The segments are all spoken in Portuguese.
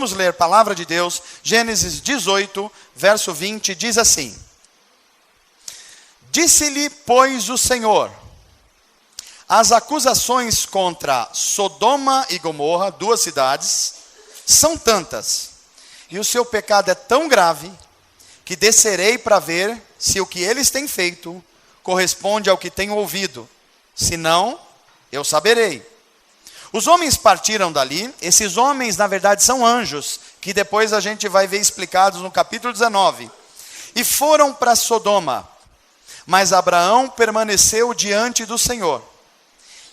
Vamos ler a palavra de Deus, Gênesis 18, verso 20, diz assim: Disse-lhe, pois, o Senhor: as acusações contra Sodoma e Gomorra, duas cidades, são tantas, e o seu pecado é tão grave, que descerei para ver se o que eles têm feito corresponde ao que tenho ouvido. Se não, eu saberei. Os homens partiram dali. Esses homens, na verdade, são anjos, que depois a gente vai ver explicados no capítulo 19. E foram para Sodoma. Mas Abraão permaneceu diante do Senhor.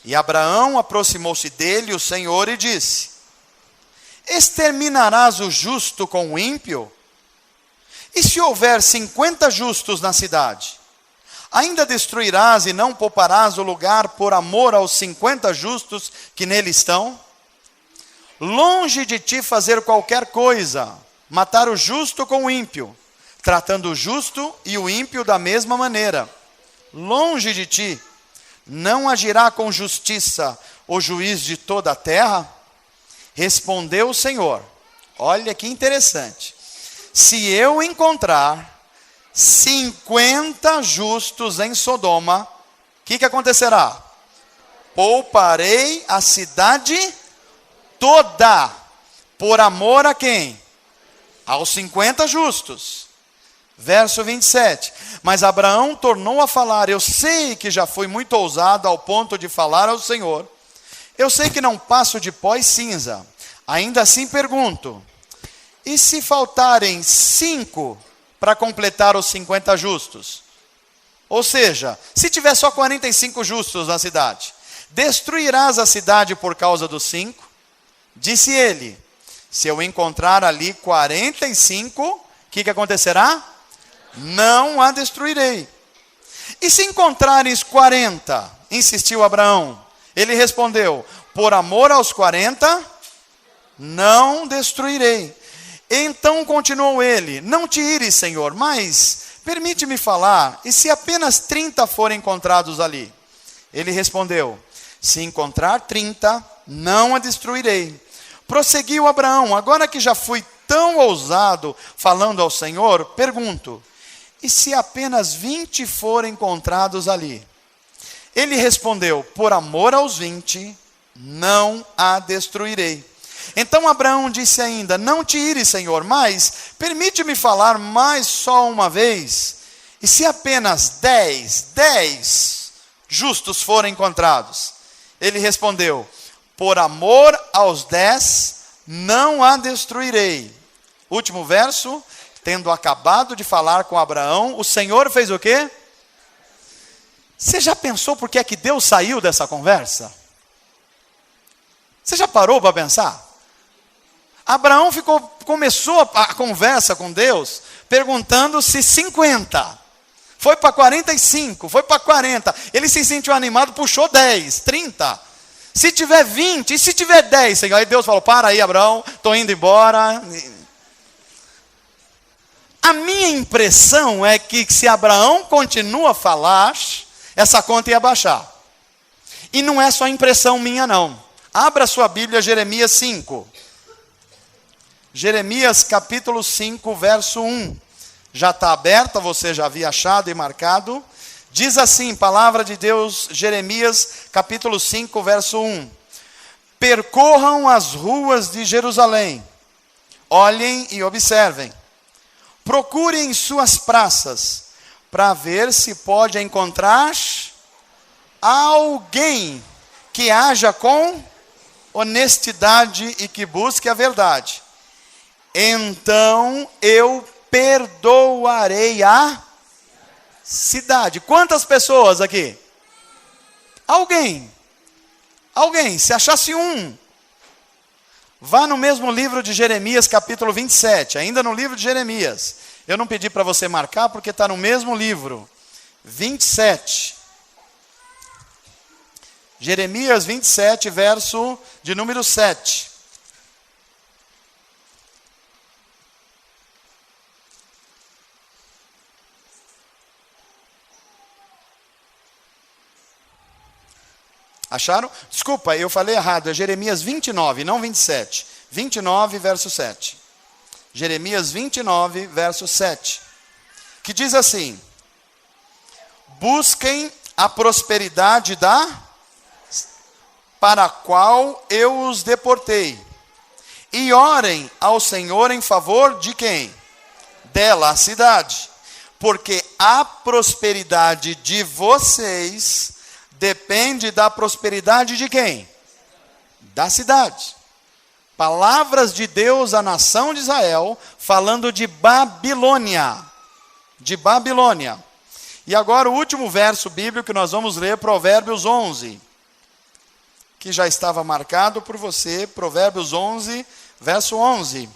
E Abraão aproximou-se dele, o Senhor, e disse: exterminarás o justo com o ímpio? E se houver 50 justos na cidade, ainda destruirás e não pouparás o lugar por amor aos 50 justos que nele estão? Longe de ti fazer qualquer coisa, matar o justo com o ímpio, tratando o justo e o ímpio da mesma maneira. Longe de ti, não agirá com justiça o juiz de toda a terra? Respondeu o Senhor: olha que interessante. Se eu encontrar 50 justos em Sodoma, o que acontecerá? Pouparei a cidade toda, por amor a quem? Aos 50 justos. Verso 27. Mas Abraão tornou a falar: eu sei que já fui muito ousado ao ponto de falar ao Senhor. Eu sei que não passo de pó e cinza. Ainda assim pergunto: e se faltarem 5 para completar os 50 justos? Ou seja, se tiver só 45 justos na cidade, destruirás a cidade por causa dos 5? Disse ele: se eu encontrar ali 45, o que acontecerá? Não a destruirei. E se encontrares 40? Insistiu Abraão. Ele respondeu: por amor aos 40, não destruirei. Então continuou ele: não te ires, Senhor, mas permite-me falar, e se apenas 30 forem encontrados ali? Ele respondeu: se encontrar 30, não a destruirei. Prosseguiu Abraão: agora que já fui tão ousado falando ao Senhor, pergunto: e se apenas 20 forem encontrados ali? Ele respondeu: por amor aos 20, não a destruirei. Então Abraão disse ainda: não te ires, Senhor, mas permite-me falar mais só uma vez. E se apenas 10 justos forem encontrados? Ele respondeu: por amor aos 10, não a destruirei. Último verso. Tendo acabado de falar com Abraão, o Senhor fez o quê? Você já pensou por que é que Deus saiu dessa conversa? Você já parou para pensar? Abraão começou a conversa com Deus, perguntando se 50. Foi para 45, foi para 40. Ele se sentiu animado, puxou 10, 30. Se tiver 20, e se tiver 10? Aí Deus falou: para aí, Abraão, estou indo embora. A minha impressão é que se Abraão continua a falar, essa conta ia baixar. E não é só impressão minha, não. Abra sua Bíblia, Jeremias 5. Jeremias capítulo 5, verso 1. Já está aberta, você já havia achado e marcado. Diz assim, palavra de Deus, Jeremias capítulo 5, verso 1. Percorram as ruas de Jerusalém, olhem e observem. Procurem suas praças, para ver se pode encontrar alguém que haja com honestidade e que busque a verdade. Então eu perdoarei a cidade. Quantas pessoas aqui? Alguém. Se achasse um. Vá no mesmo livro de Jeremias, capítulo 27, ainda no livro de Jeremias. Eu não pedi para você marcar, porque está no mesmo livro. 27. Jeremias 27, verso de número 7. Acharam? Desculpa, eu falei errado, é Jeremias 29, não 27. 29, verso 7. Jeremias 29, verso 7. Que diz assim: busquem a prosperidade para a qual eu os deportei, e orem ao Senhor em favor de quem? Dela, a cidade. Porque a prosperidade de vocês depende da prosperidade de quem? Da cidade. Palavras de Deus à nação de Israel, falando de Babilônia. De Babilônia. E agora o último verso bíblico que nós vamos ler, Provérbios 11. Que já estava marcado por você, Provérbios 11, verso 11.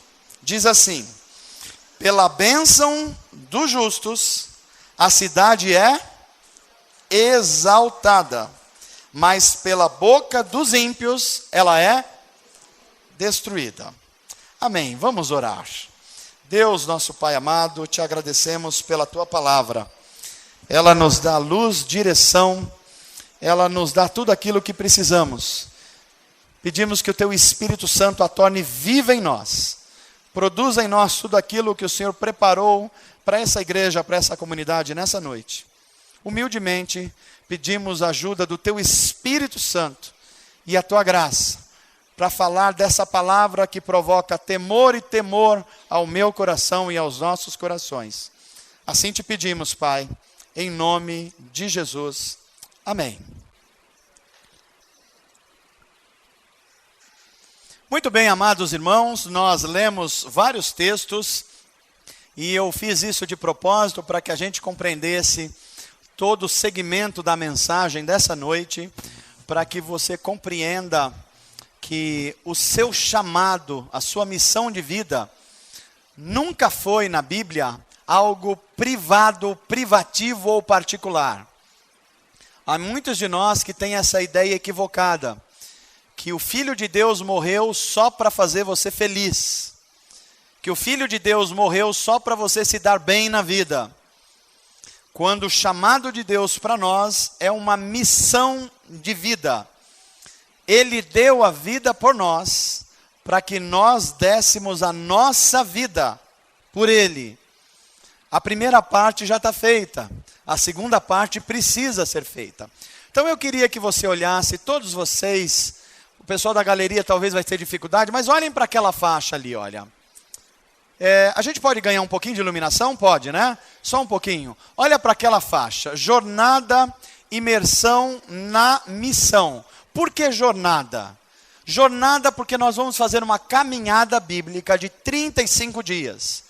Diz assim: pela bênção dos justos, a cidade é exaltada, mas pela boca dos ímpios, ela é destruída. Amém. Vamos orar. Deus, nosso Pai amado, te agradecemos pela tua palavra. Ela nos dá luz, direção, ela nos dá tudo aquilo que precisamos. Pedimos que o teu Espírito Santo a torne viva em nós. Produza em nós tudo aquilo que o Senhor preparou para essa igreja, para essa comunidade nessa noite. Humildemente, pedimos a ajuda do teu Espírito Santo e a tua graça para falar dessa palavra que provoca temor e temor ao meu coração e aos nossos corações. Assim te pedimos, Pai, em nome de Jesus. Amém. Muito bem, amados irmãos, nós lemos vários textos e eu fiz isso de propósito para que a gente compreendesse todo o segmento da mensagem dessa noite, para que você compreenda que o seu chamado, a sua missão de vida, nunca foi na Bíblia algo privado, privativo ou particular. Há muitos de nós que têm essa ideia equivocada, que o Filho de Deus morreu só para fazer você feliz, que o Filho de Deus morreu só para você se dar bem na vida, quando o chamado de Deus para nós é uma missão de vida. Ele deu a vida por nós, para que nós dessemos a nossa vida por Ele. A primeira parte já está feita, a segunda parte precisa ser feita. Então eu queria que você olhasse, todos vocês. O pessoal da galeria talvez vai ter dificuldade, mas olhem para aquela faixa ali, olha. A gente pode ganhar um pouquinho de iluminação? Pode, né? Só um pouquinho. Olha para aquela faixa. Jornada, imersão na missão. Por que jornada? Jornada porque nós vamos fazer uma caminhada bíblica de 35 dias.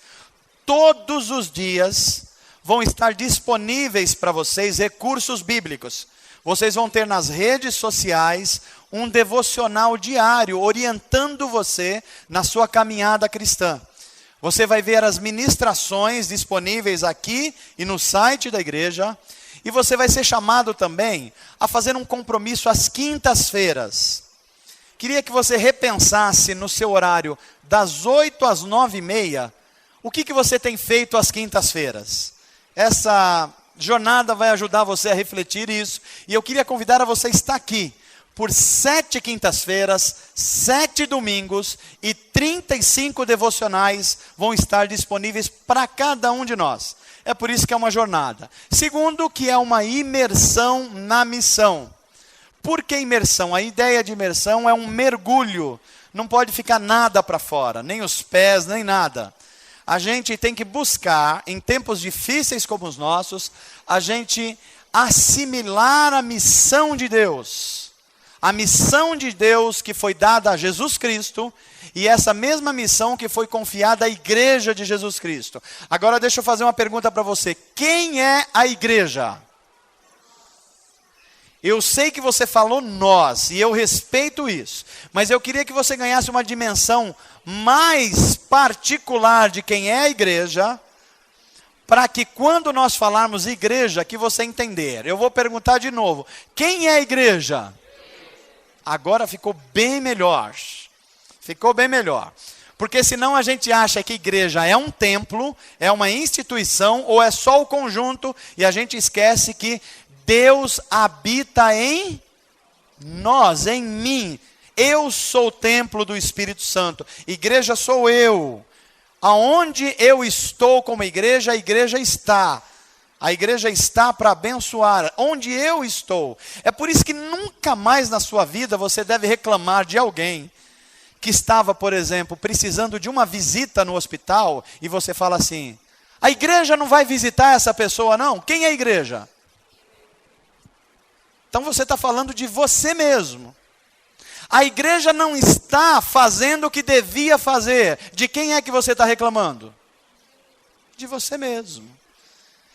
Todos os dias vão estar disponíveis para vocês recursos bíblicos. Vocês vão ter nas redes sociais um devocional diário orientando você na sua caminhada cristã. Você vai ver as ministrações disponíveis aqui e no site da igreja. E você vai ser chamado também a fazer um compromisso às quintas-feiras. Queria que você repensasse no seu horário das 8 às 9h30. O que você tem feito às quintas-feiras? Essa jornada vai ajudar você a refletir isso. E eu queria convidar a você a estar aqui por 7 quintas-feiras, 7 domingos e 35 devocionais vão estar disponíveis para cada um de nós. É por isso que é uma jornada. Segundo, que é uma imersão na missão. Por que imersão? A ideia de imersão é um mergulho. Não pode ficar nada para fora, nem os pés, nem nada. A gente tem que buscar, em tempos difíceis como os nossos, a gente assimilar a missão de Deus. A missão de Deus que foi dada a Jesus Cristo e essa mesma missão que foi confiada à igreja de Jesus Cristo. Agora deixa eu fazer uma pergunta para você. Quem é a igreja? Eu sei que você falou nós e eu respeito isso. Mas eu queria que você ganhasse uma dimensão mais particular de quem é a igreja, para que quando nós falarmos igreja, que você entender. Eu vou perguntar de novo. Quem é a igreja? Agora ficou bem melhor. Ficou bem melhor. Porque senão a gente acha que igreja é um templo, é uma instituição, ou é só o conjunto, e a gente esquece que Deus habita em nós, em mim. Eu sou o templo do Espírito Santo. Igreja sou eu. Aonde eu estou como igreja, a igreja está. A igreja está para abençoar. Onde eu estou. É por isso que nunca mais na sua vida você deve reclamar de alguém que estava, por exemplo, precisando de uma visita no hospital e você fala assim: a igreja não vai visitar essa pessoa não? Quem é a igreja? Então você está falando de você mesmo. A igreja não está fazendo o que devia fazer. De quem é que você está reclamando? De você mesmo.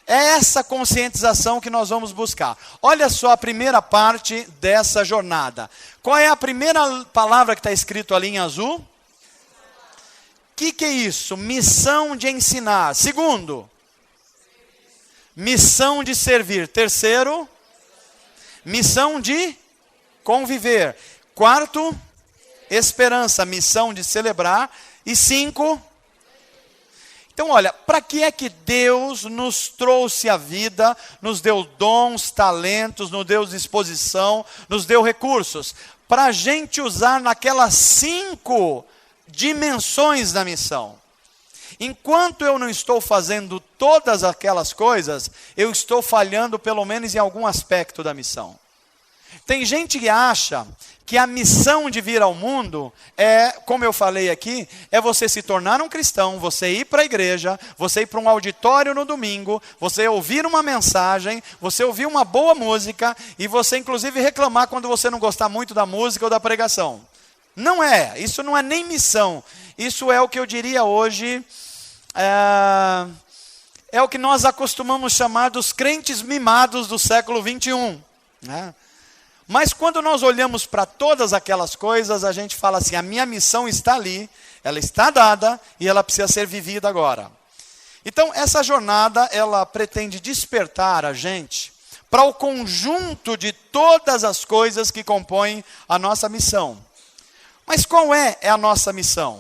É essa conscientização que nós vamos buscar. Olha só a primeira parte dessa jornada. Qual é a primeira palavra que está escrito ali em azul? O que é isso? Missão de ensinar. Segundo, missão de servir. Terceiro, missão de conviver. Quarto, esperança, missão de celebrar. E 5, então olha, para que é que Deus nos trouxe a vida, nos deu dons, talentos, nos deu disposição, nos deu recursos? Para a gente usar naquelas 5 dimensões da missão. Enquanto eu não estou fazendo todas aquelas coisas, eu estou falhando pelo menos em algum aspecto da missão. Tem gente que acha que a missão de vir ao mundo é, como eu falei aqui, é você se tornar um cristão, você ir para a igreja, você ir para um auditório no domingo, você ouvir uma mensagem, você ouvir uma boa música e você inclusive reclamar quando você não gostar muito da música ou da pregação. Não é, isso não é nem missão, isso é o que eu diria hoje, é o que nós acostumamos chamar dos crentes mimados do século 21, né? Mas quando nós olhamos para todas aquelas coisas, a gente fala assim, a minha missão está ali, ela está dada e ela precisa ser vivida agora. Então essa jornada, ela pretende despertar a gente para o conjunto de todas as coisas que compõem a nossa missão. Mas qual é a nossa missão?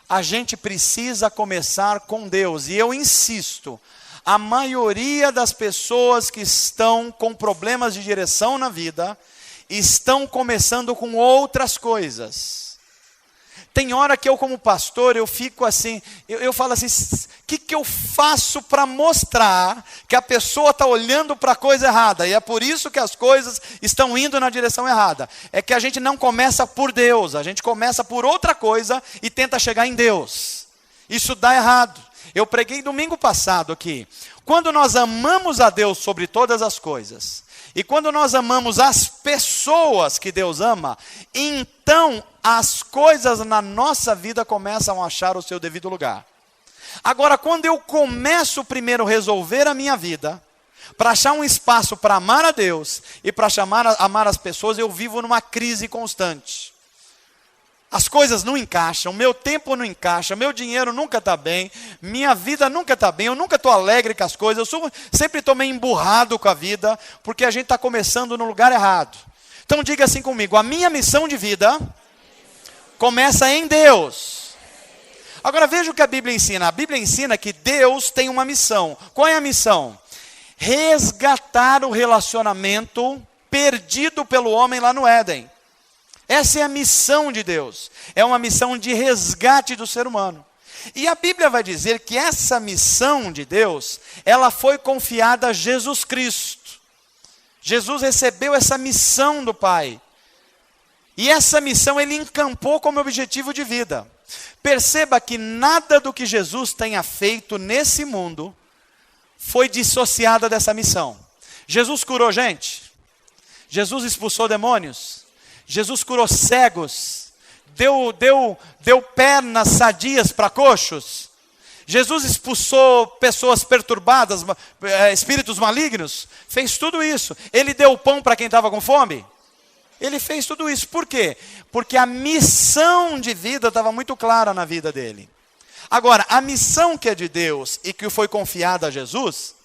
A gente precisa começar com Deus, e eu insisto, a maioria das pessoas que estão com problemas de direção na vida, estão começando com outras coisas. Tem hora que eu como pastor, eu fico assim, eu falo assim, o que eu faço para mostrar que a pessoa está olhando para a coisa errada? E é por isso que as coisas estão indo na direção errada. É que a gente não começa por Deus, a gente começa por outra coisa e tenta chegar em Deus. Isso dá errado. Eu preguei domingo passado aqui. Quando nós amamos a Deus sobre todas as coisas, e quando nós amamos as pessoas que Deus ama, então as coisas na nossa vida começam a achar o seu devido lugar. Agora, quando eu começo primeiro a resolver a minha vida, para achar um espaço para amar a Deus e para amar as pessoas, eu vivo numa crise constante. As coisas não encaixam, meu tempo não encaixa, meu dinheiro nunca está bem, minha vida nunca está bem, eu nunca estou alegre com as coisas, eu sempre estou meio emburrado com a vida, porque a gente está começando no lugar errado. Então diga assim comigo, a minha missão de vida começa em Deus. Agora veja o que a Bíblia ensina que Deus tem uma missão. Qual é a missão? Resgatar o relacionamento perdido pelo homem lá no Éden. Essa é a missão de Deus, é uma missão de resgate do ser humano. E a Bíblia vai dizer que essa missão de Deus, ela foi confiada a Jesus Cristo. Jesus recebeu essa missão do Pai. E essa missão ele encampou como objetivo de vida. Perceba que nada do que Jesus tenha feito nesse mundo foi dissociado dessa missão. Jesus curou gente, Jesus expulsou demônios, Jesus curou cegos, deu pernas sadias para coxos. Jesus expulsou pessoas perturbadas, espíritos malignos. Fez tudo isso. Ele deu pão para quem estava com fome. Ele fez tudo isso. Por quê? Porque a missão de vida estava muito clara na vida dele. Agora, a missão que é de Deus e que foi confiada a Jesus,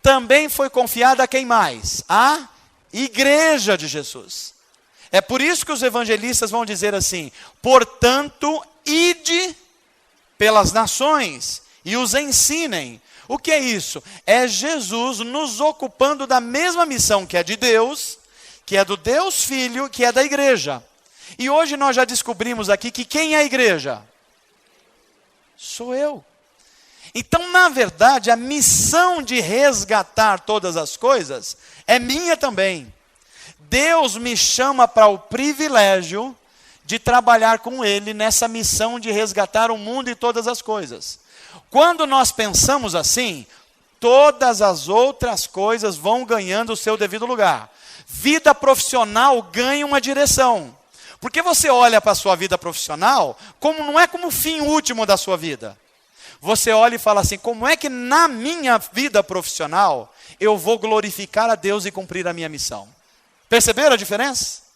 também foi confiada a quem mais? A igreja de Jesus. É por isso que os evangelistas vão dizer assim, portanto, ide pelas nações e os ensinem. O que é isso? É Jesus nos ocupando da mesma missão que é de Deus, que é do Deus Filho, que é da igreja. E hoje nós já descobrimos aqui que quem é a igreja? Sou eu. Então, na verdade, a missão de resgatar todas as coisas é minha também. Deus me chama para o privilégio de trabalhar com Ele nessa missão de resgatar o mundo e todas as coisas. Quando nós pensamos assim, todas as outras coisas vão ganhando o seu devido lugar. Vida profissional ganha uma direção. Porque você olha para a sua vida profissional, não é como o fim último da sua vida. Você olha e fala assim, como é que na minha vida profissional eu vou glorificar a Deus e cumprir a minha missão? Perceberam a diferença?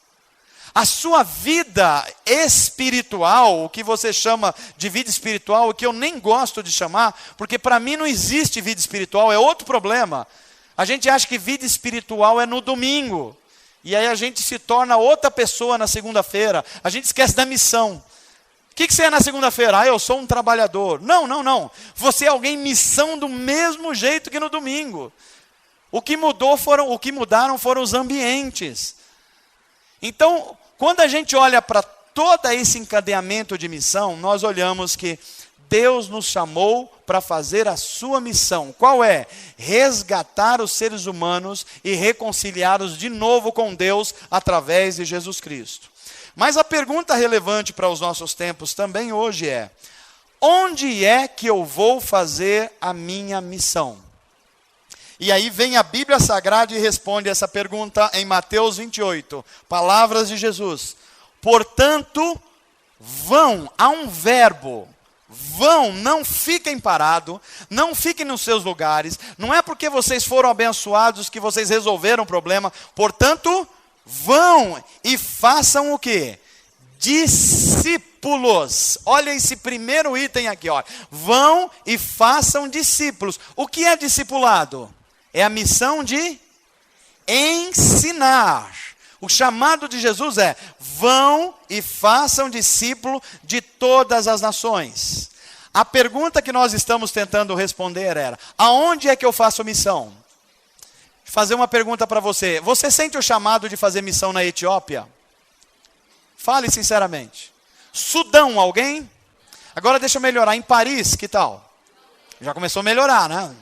A sua vida espiritual, o que você chama de vida espiritual, o que eu nem gosto de chamar, porque para mim não existe vida espiritual, é outro problema. A gente acha que vida espiritual é no domingo, e aí a gente se torna outra pessoa na segunda-feira, a gente esquece da missão. O que você é na segunda-feira? Eu sou um trabalhador. Não. Você é alguém em missão do mesmo jeito que no domingo. O que mudaram foram os ambientes. Então, quando a gente olha para todo esse encadeamento de missão, nós olhamos que Deus nos chamou para fazer a sua missão. Qual é? Resgatar os seres humanos e reconciliá-los de novo com Deus através de Jesus Cristo. Mas a pergunta relevante para os nossos tempos também hoje é: onde é que eu vou fazer a minha missão? E aí vem a Bíblia Sagrada e responde essa pergunta em Mateus 28, palavras de Jesus. Portanto, vão, há um verbo, vão, não fiquem parados, não fiquem nos seus lugares, não é porque vocês foram abençoados que vocês resolveram o problema, portanto, vão e façam o quê? Discípulos. Olha esse primeiro item aqui, ó. Vão e façam discípulos. O que é discipulado? É a missão de ensinar. O chamado de Jesus é: vão e façam discípulo de todas as nações. A pergunta que nós estamos tentando responder era: aonde é que eu faço missão? Fazer uma pergunta para você. Você sente o chamado de fazer missão na Etiópia? Fale sinceramente. Sudão, alguém? Agora deixa eu melhorar. Em Paris, que tal? Já começou a melhorar, né?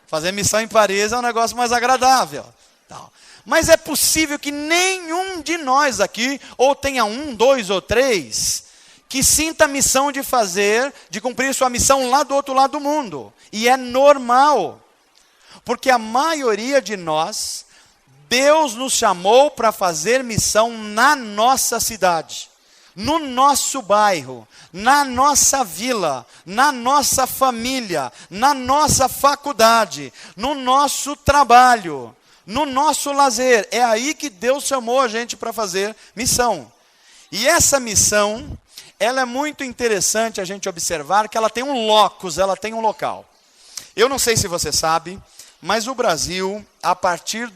Fazer missão em Paris é um negócio mais agradável. Mas é possível que nenhum de nós aqui, ou tenha 1, 2 ou 3, que sinta a missão de cumprir sua missão lá do outro lado do mundo. E é normal. Porque a maioria de nós, Deus nos chamou para fazer missão na nossa cidade, no nosso bairro, na nossa vila, na nossa família, na nossa faculdade, no nosso trabalho, no nosso lazer. É aí que Deus chamou a gente para fazer missão. E essa missão, ela é muito interessante a gente observar que ela tem um locus, ela tem um local. Eu não sei se você sabe, mas o Brasil, a partir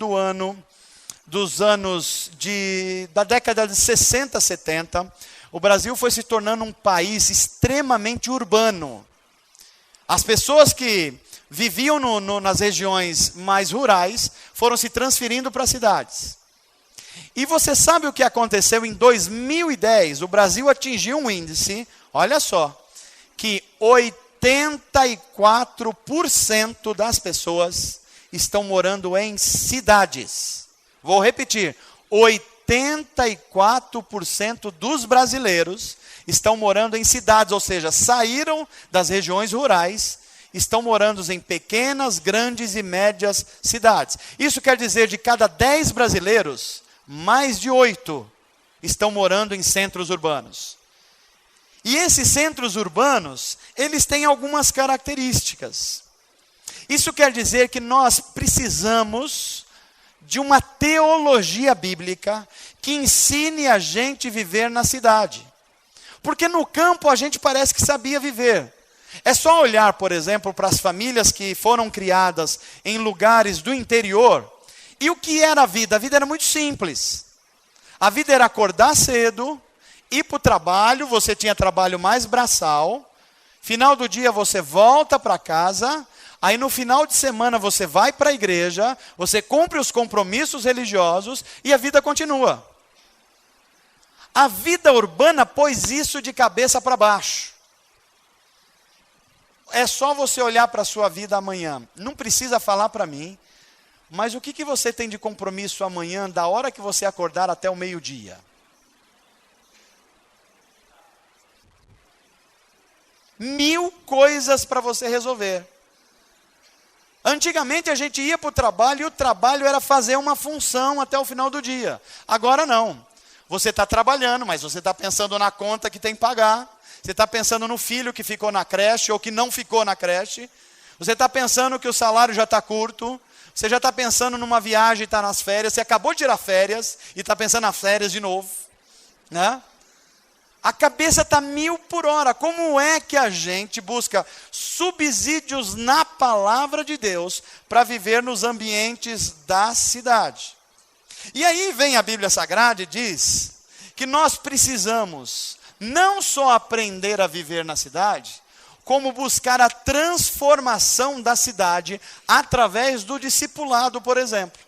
da década de 60, 70, o Brasil foi se tornando um país extremamente urbano. As pessoas que viviam nas regiões mais rurais foram se transferindo para as cidades. E você sabe o que aconteceu em 2010? O Brasil atingiu um índice, olha só, que 84% das pessoas estão morando em cidades. Vou repetir, 84% dos brasileiros estão morando em cidades, ou seja, saíram das regiões rurais, estão morando em pequenas, grandes e médias cidades. Isso quer dizer, de cada 10 brasileiros, mais de 8 estão morando em centros urbanos. E esses centros urbanos, eles têm algumas características. Isso quer dizer que nós precisamos de uma teologia bíblica que ensine a gente a viver na cidade. Porque no campo a gente parece que sabia viver. É só olhar, por exemplo, para as famílias que foram criadas em lugares do interior. E o que era a vida? A vida era muito simples. A vida era acordar cedo, ir para o trabalho, você tinha trabalho mais braçal. Final do dia você volta para casa. Aí no final de semana você vai para a igreja, você cumpre os compromissos religiosos e a vida continua. A vida urbana pôs isso de cabeça para baixo. É só você olhar para a sua vida amanhã. Não precisa falar para mim, mas o que você tem de compromisso amanhã, da hora que você acordar até o meio-dia? Mil coisas para você resolver. Antigamente a gente ia para o trabalho e o trabalho era fazer uma função até o final do dia. Agora não. Você está trabalhando, mas você está pensando na conta que tem que pagar. Você está pensando no filho que ficou na creche ou que não ficou na creche. Você está pensando que o salário já está curto. Você já está pensando numa viagem e está nas férias. Você acabou de tirar férias e está pensando nas férias de novo. Né? A cabeça está 1000 por hora. Como é que a gente busca subsídios na palavra de Deus para viver nos ambientes da cidade? E aí vem a Bíblia Sagrada e diz que nós precisamos não só aprender a viver na cidade, como buscar a transformação da cidade através do discipulado, por exemplo.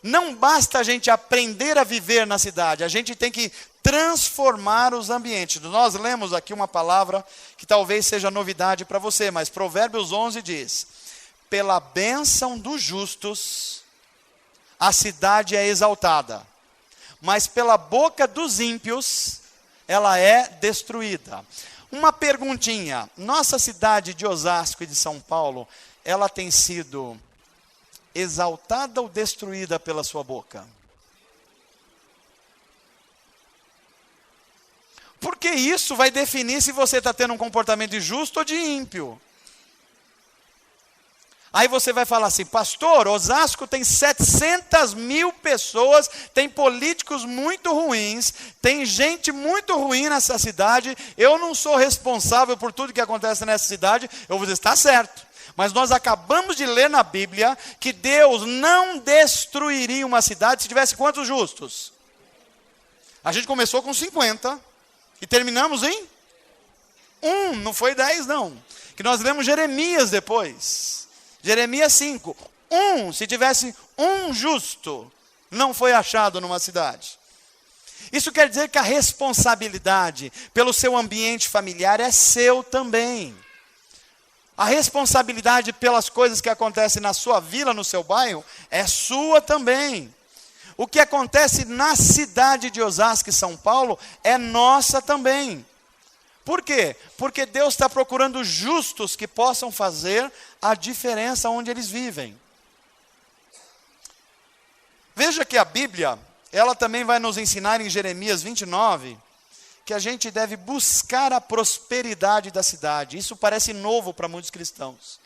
Não basta a gente aprender a viver na cidade, a gente tem que transformar os ambientes. Nós lemos aqui uma palavra que talvez seja novidade para você, mas Provérbios 11 diz: pela bênção dos justos, a cidade é exaltada, mas pela boca dos ímpios, ela é destruída. Uma perguntinha: nossa cidade de Osasco e de São Paulo, ela tem sido exaltada ou destruída pela sua boca? Porque isso vai definir se você está tendo um comportamento de justo ou de ímpio. Aí você vai falar assim: pastor, Osasco tem 700 mil pessoas, tem políticos muito ruins, tem gente muito ruim nessa cidade, eu não sou responsável por tudo que acontece nessa cidade. Eu vou dizer: está certo. Mas nós acabamos de ler na Bíblia que Deus não destruiria uma cidade se tivesse quantos justos? A gente começou com 50 e terminamos em 1, não foi 10 não. Que nós lemos Jeremias depois. Jeremias 5. Se tivesse um justo, não foi achado numa cidade. Isso quer dizer que a responsabilidade pelo seu ambiente familiar é seu também. A responsabilidade pelas coisas que acontecem na sua vila, no seu bairro, é sua também. O que acontece na cidade de Osasco e São Paulo é nossa também. Por quê? Porque Deus está procurando justos que possam fazer a diferença onde eles vivem. Veja que a Bíblia, ela também vai nos ensinar em Jeremias 29, que a gente deve buscar a prosperidade da cidade. Isso parece novo para muitos cristãos.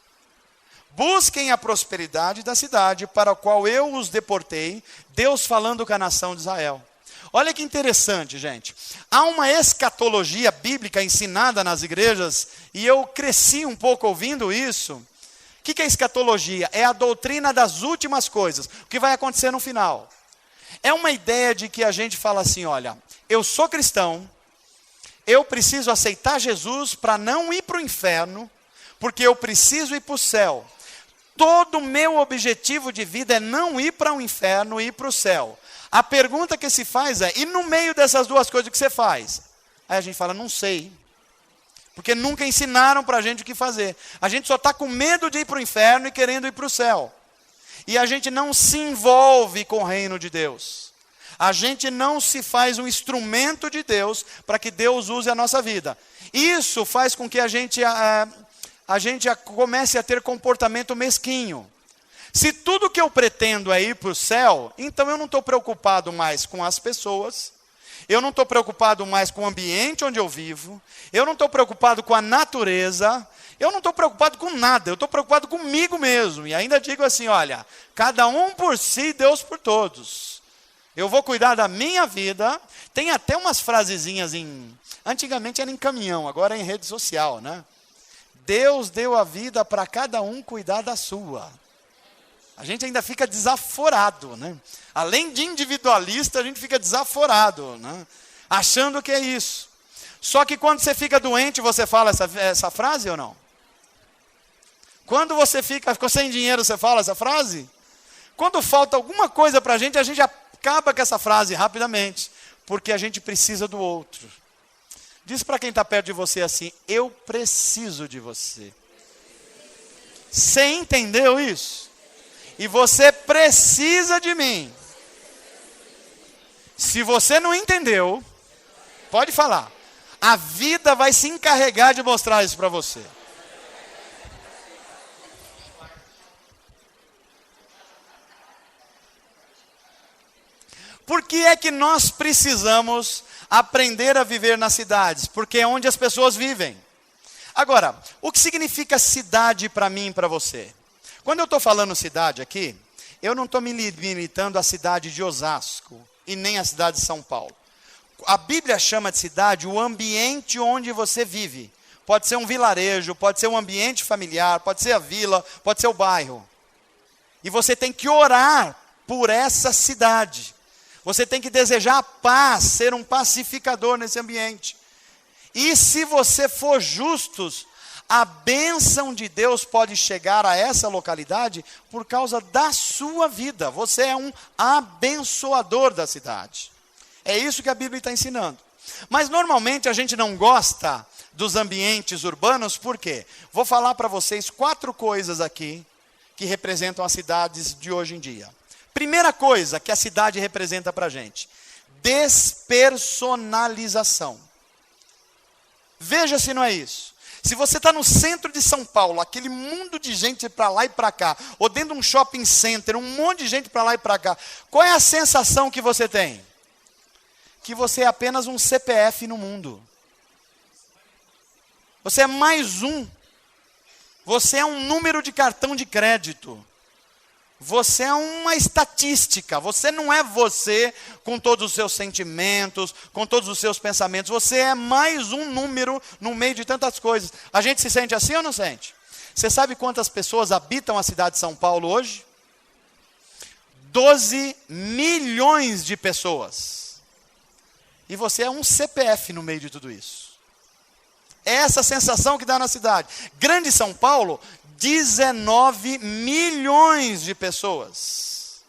Busquem a prosperidade da cidade para a qual eu os deportei, Deus falando com a nação de Israel. Olha que interessante, gente. Há uma escatologia bíblica ensinada nas igrejas, e eu cresci um pouco ouvindo isso. O que é escatologia? É a doutrina das últimas coisas, o que vai acontecer no final. É uma ideia de que a gente fala assim: olha, eu sou cristão, eu preciso aceitar Jesus para não ir para o inferno, porque eu preciso ir para o céu. Todo o meu objetivo de vida é não ir para o inferno e ir para o céu. A pergunta que se faz é: e no meio dessas duas coisas, o que você faz? Aí a gente fala: não sei. Porque nunca ensinaram para a gente o que fazer. A gente só está com medo de ir para o inferno e querendo ir para o céu. E a gente não se envolve com o reino de Deus. A gente não se faz um instrumento de Deus para que Deus use a nossa vida. Isso faz com que a gente comece a ter comportamento mesquinho. Se tudo que eu pretendo é ir para o céu, então eu não estou preocupado mais com as pessoas, eu não estou preocupado mais com o ambiente onde eu vivo, eu não estou preocupado com a natureza, eu não estou preocupado com nada, eu estou preocupado comigo mesmo. E ainda digo assim: olha, cada um por si, Deus por todos. Eu vou cuidar da minha vida. Tem até umas frasezinhas antigamente era em caminhão, agora é em rede social, né? Deus deu a vida para cada um cuidar da sua. A gente ainda fica desaforado, né? Além de individualista, a gente fica desaforado, né? Achando que é isso. Só que quando você fica doente, você fala essa frase ou não? Quando você ficou sem dinheiro, você fala essa frase? Quando falta alguma coisa para a gente acaba com essa frase rapidamente. porque a gente precisa do outro. Diz para quem está perto de você assim: eu preciso de você. Você entendeu isso? E você precisa de mim. Se você não entendeu, pode falar. A vida vai se encarregar de mostrar isso para você. Por que é que nós precisamos aprender a viver nas cidades? Porque é onde as pessoas vivem. Agora, o que significa cidade para mim e para você? Quando eu estou falando cidade aqui, eu não estou me limitando à cidade de Osasco e nem à cidade de São Paulo. A Bíblia chama de cidade o ambiente onde você vive. Pode ser um vilarejo, pode ser um ambiente familiar, pode ser a vila, pode ser o bairro. E você tem que orar por essa cidade. Você tem que desejar a paz, ser um pacificador nesse ambiente. E se você for justos, a bênção de Deus pode chegar a essa localidade por causa da sua vida. Você é um abençoador da cidade. É isso que a Bíblia está ensinando. Mas normalmente a gente não gosta dos ambientes urbanos, por quê? Vou falar para vocês 4 coisas aqui que representam as cidades de hoje em dia. Primeira coisa que a cidade representa para a gente: despersonalização. Veja se não é isso. Se você está no centro de São Paulo, aquele mundo de gente para lá e para cá, ou dentro de um shopping center, um monte de gente para lá e para cá, qual é a sensação que você tem? Que você é apenas um CPF no mundo. Você é mais um. Você é um número de cartão de crédito. Você é uma estatística. Você não é você com todos os seus sentimentos, com todos os seus pensamentos. Você é mais um número no meio de tantas coisas. A gente se sente assim ou não sente? Você sabe quantas pessoas habitam a cidade de São Paulo hoje? 12 milhões de pessoas. E você é um CPF no meio de tudo isso. É essa sensação que dá na cidade. Grande São Paulo, 19 milhões de pessoas.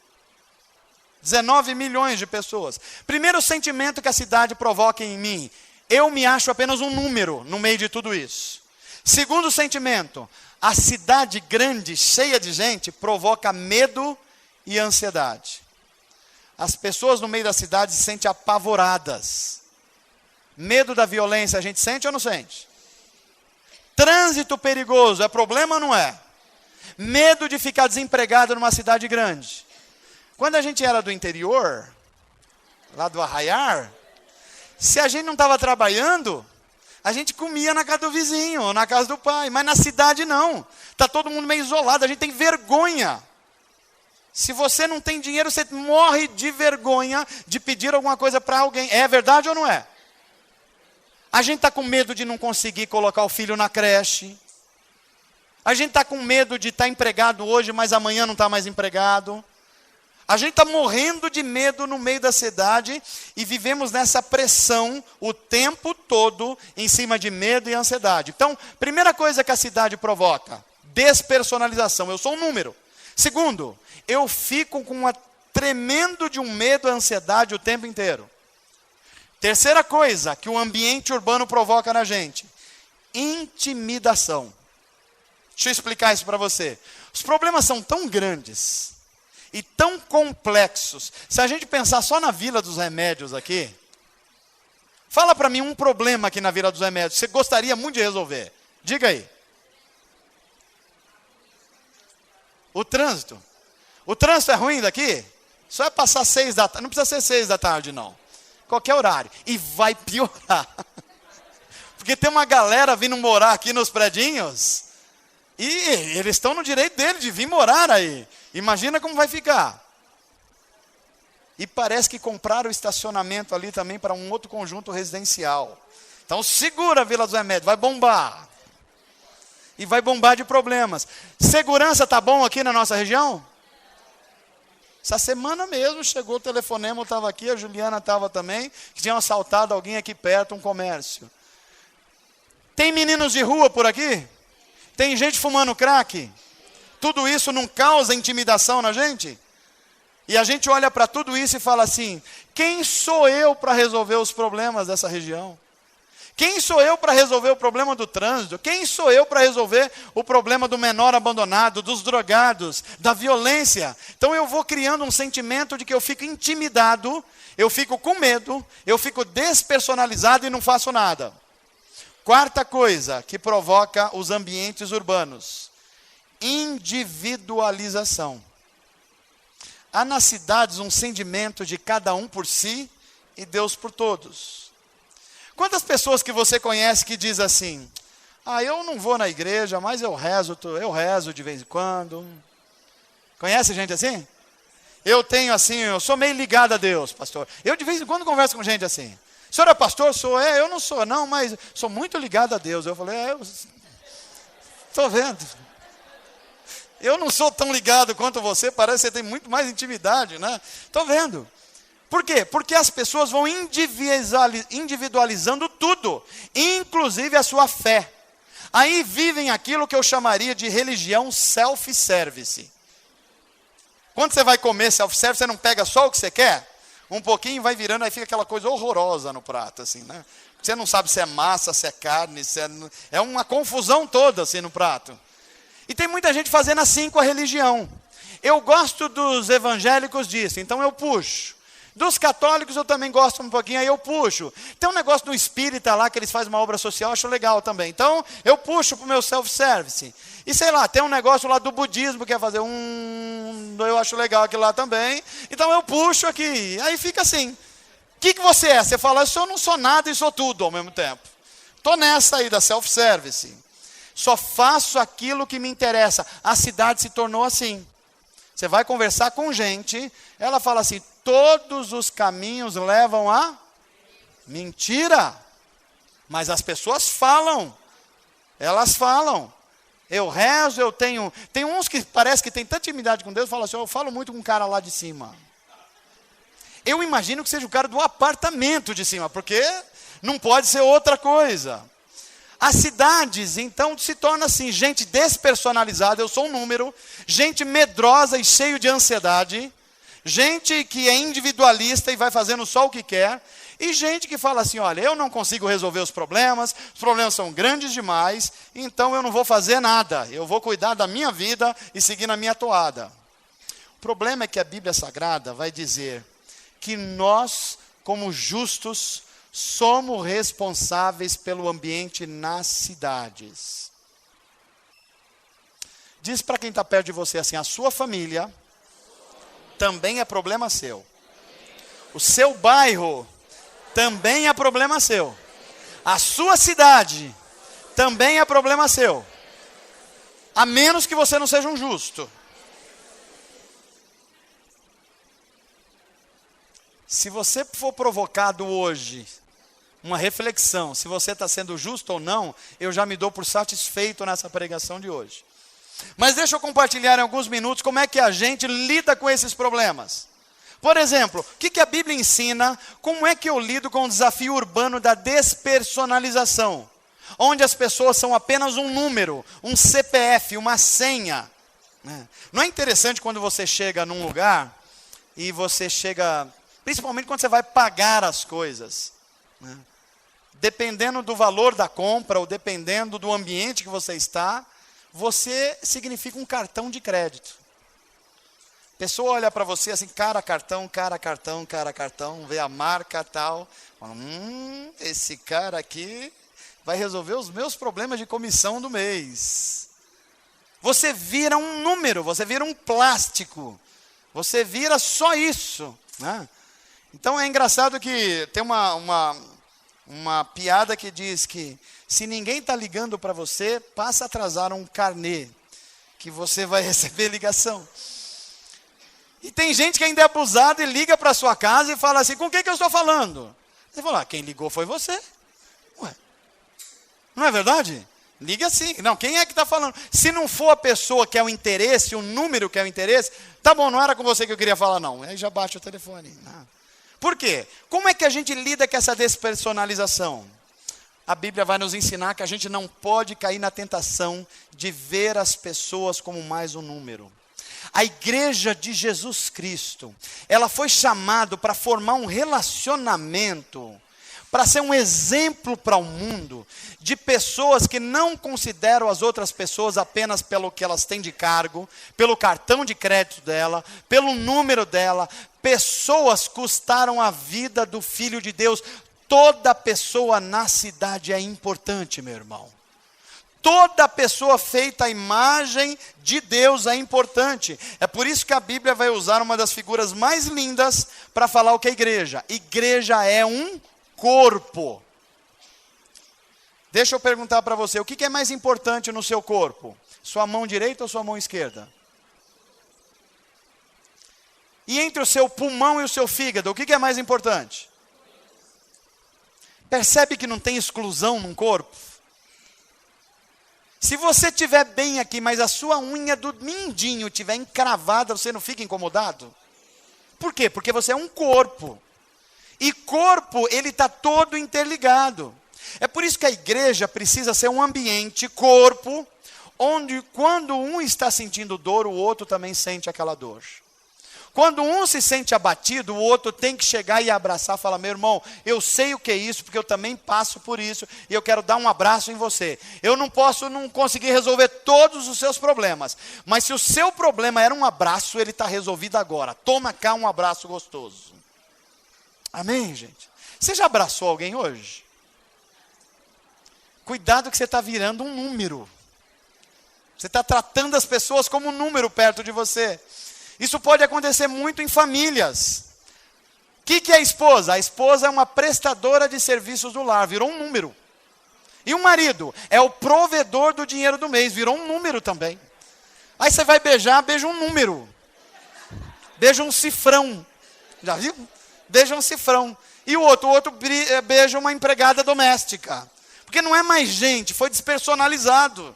19 milhões de pessoas. Primeiro sentimento que a cidade provoca em mim: eu me acho apenas um número no meio de tudo isso. Segundo sentimento: a cidade grande, cheia de gente, provoca medo e ansiedade. As pessoas no meio da cidade se sentem apavoradas. Medo da violência, a gente sente ou não sente? Trânsito perigoso, é problema ou não é? Medo de ficar desempregado numa cidade grande. Quando a gente era do interior, lá do Arraiar, se a gente não estava trabalhando, a gente comia na casa do vizinho, ou na casa do pai. Mas na cidade não. Está todo mundo meio isolado, a gente tem vergonha. Se você não tem dinheiro, você morre de vergonha de pedir alguma coisa para alguém. É verdade ou não é? A gente está com medo de não conseguir colocar o filho na creche. A gente está com medo de estar empregado hoje, mas amanhã não está mais empregado. A gente está morrendo de medo no meio da cidade e vivemos nessa pressão o tempo todo em cima de medo e ansiedade. Então, primeira coisa que a cidade provoca: despersonalização. Eu sou um número. Segundo, eu fico com um tremendo de um medo e ansiedade o tempo inteiro. Terceira coisa que o ambiente urbano provoca na gente: intimidação. Deixa eu explicar isso para você. Os problemas são tão grandes e tão complexos. Se a gente pensar só na Vila dos Remédios aqui, fala para mim um problema aqui na Vila dos Remédios, você gostaria muito de resolver. Diga aí. O trânsito. O trânsito é ruim daqui? Só é passar 6 da tarde. Não precisa ser 6 da tarde, não. Qualquer horário. E vai piorar. Porque tem uma galera vindo morar aqui nos predinhos. E eles estão no direito dele de vir morar aí. Imagina como vai ficar. E parece que compraram o estacionamento ali também para um outro conjunto residencial. Então segura a Vila dos Remédios, vai bombar. E vai bombar de problemas. Segurança tá bom aqui na nossa região? Essa semana mesmo chegou o telefonema, eu estava aqui, a Juliana estava também, que tinham assaltado alguém aqui perto, um comércio. Tem meninos de rua por aqui? Tem gente fumando crack? Tudo isso não causa intimidação na gente? E a gente olha para tudo isso e fala assim: quem sou eu para resolver os problemas dessa região? Quem sou eu para resolver o problema do trânsito? Quem sou eu para resolver o problema do menor abandonado, dos drogados, da violência? Então eu vou criando um sentimento de que eu fico intimidado, eu fico com medo, eu fico despersonalizado e não faço nada. Quarta coisa que provoca os ambientes urbanos: individualização. Há nas cidades um sentimento de cada um por si e Deus por todos. Quantas pessoas que você conhece que diz assim: eu não vou na igreja, mas eu rezo de vez em quando. Conhece gente assim? Eu sou meio ligado a Deus, pastor. Eu de vez em quando converso com gente assim. O senhor é pastor? Sou. Eu não sou não, mas sou muito ligado a Deus. Eu falei, estou vendo. Eu não sou tão ligado quanto você, parece que você tem muito mais intimidade, né? Estou vendo. Por quê? Porque as pessoas vão individualizando tudo, inclusive a sua fé. Aí vivem aquilo que eu chamaria de religião self-service. Quando você vai comer self-service, você não pega só o que você quer? Um pouquinho vai virando, aí fica aquela coisa horrorosa no prato, assim, né? Você não sabe se é massa, se é carne, é uma confusão toda, assim, no prato. E tem muita gente fazendo assim com a religião. Eu gosto dos evangélicos disso, então eu puxo. Dos católicos eu também gosto um pouquinho, aí eu puxo. Tem um negócio do espírita lá, que eles fazem uma obra social, acho legal também. Então, eu puxo para o meu self-service. E sei lá, tem um negócio lá do budismo, que é fazer eu acho legal aquilo lá também. Então, eu puxo aqui, aí fica assim. O que você é? Você fala, eu não sou nada e sou tudo ao mesmo tempo. Estou nessa aí da self-service. Só faço aquilo que me interessa. A cidade se tornou assim. Você vai conversar com gente, ela fala assim: todos os caminhos levam a mentira. Mas as pessoas falam. Elas falam. Eu rezo, eu tenho... Tem uns que parece que tem tanta intimidade com Deus, falam assim: eu falo muito com um cara lá de cima. Eu imagino que seja o cara do apartamento de cima, porque não pode ser outra coisa. As cidades, então, se tornam assim: gente despersonalizada, eu sou um número, gente medrosa e cheio de ansiedade, gente que é individualista e vai fazendo só o que quer, e gente que fala assim: olha, eu não consigo resolver os problemas são grandes demais, então eu não vou fazer nada, eu vou cuidar da minha vida e seguir na minha toada. O problema é que a Bíblia Sagrada vai dizer que nós, como justos, somos responsáveis pelo ambiente nas cidades. Diz para quem está perto de você assim: a sua família também é problema seu. O seu bairro também é problema seu. A sua cidade também é problema seu. A menos que você não seja um justo. Se você for provocado hoje uma reflexão, se você está sendo justo ou não, eu já me dou por satisfeito nessa pregação de hoje. Mas deixa eu compartilhar em alguns minutos como é que a gente lida com esses problemas. Por exemplo, o que a Bíblia ensina, como é que eu lido com o desafio urbano da despersonalização, onde as pessoas são apenas um número, um CPF, uma senha. Não é interessante quando você chega num lugar e você chega, principalmente quando você vai pagar as coisas, dependendo do valor da compra ou dependendo do ambiente que você está, você significa um cartão de crédito. A pessoa olha para você assim, cara, cartão, vê a marca tal, fala, esse cara aqui vai resolver os meus problemas de comissão do mês. Você vira um número, você vira um plástico, você vira só isso, né? Então é engraçado que tem uma piada que diz que se ninguém está ligando para você, passa a atrasar um carnê, que você vai receber ligação. E tem gente que ainda é abusada e liga para sua casa e fala assim: com quem que eu estou falando? Você fala: quem ligou foi você. Ué, não é verdade? Liga assim. Não, quem é que está falando? Se não for a pessoa que é o interesse, o número que é o interesse, tá bom, não era com você que eu queria falar não. Aí já baixa o telefone. Não. Por quê? Como é que a gente lida com essa despersonalização? A Bíblia vai nos ensinar que a gente não pode cair na tentação de ver as pessoas como mais um número. A igreja de Jesus Cristo, ela foi chamada para formar um relacionamento, para ser um exemplo para o mundo, de pessoas que não consideram as outras pessoas apenas pelo que elas têm de cargo, pelo cartão de crédito dela, pelo número dela. Pessoas custaram a vida do Filho de Deus. Toda pessoa na cidade é importante, meu irmão. Toda pessoa feita à imagem de Deus é importante. É por isso que a Bíblia vai usar uma das figuras mais lindas para falar o que é igreja. Igreja é um corpo. Deixa eu perguntar para você, o que é mais importante no seu corpo? Sua mão direita ou sua mão esquerda? E entre o seu pulmão e o seu fígado, o que é mais importante? Percebe que não tem exclusão num corpo? Se você estiver bem aqui, mas a sua unha do mindinho estiver encravada, você não fica incomodado? Por quê? Porque você é um corpo. E corpo, ele está todo interligado. É por isso que a igreja precisa ser um ambiente, corpo, onde quando um está sentindo dor, o outro também sente aquela dor. Quando um se sente abatido, o outro tem que chegar e abraçar, falar, meu irmão, eu sei o que é isso, porque eu também passo por isso, e eu quero dar um abraço em você. Eu não conseguir resolver todos os seus problemas, mas se o seu problema era um abraço, ele está resolvido agora. Toma cá um abraço gostoso. Amém, gente? Você já abraçou alguém hoje? Cuidado que você está virando um número. Você está tratando as pessoas como um número perto de você. Isso pode acontecer muito em famílias. O que é a esposa? A esposa é uma prestadora de serviços do lar, virou um número. E o marido é o provedor do dinheiro do mês, virou um número também. Aí você vai beijar, beija um número. Beija um cifrão. Já viu? Beija um cifrão. E o outro beija uma empregada doméstica. Porque não é mais gente, foi despersonalizado.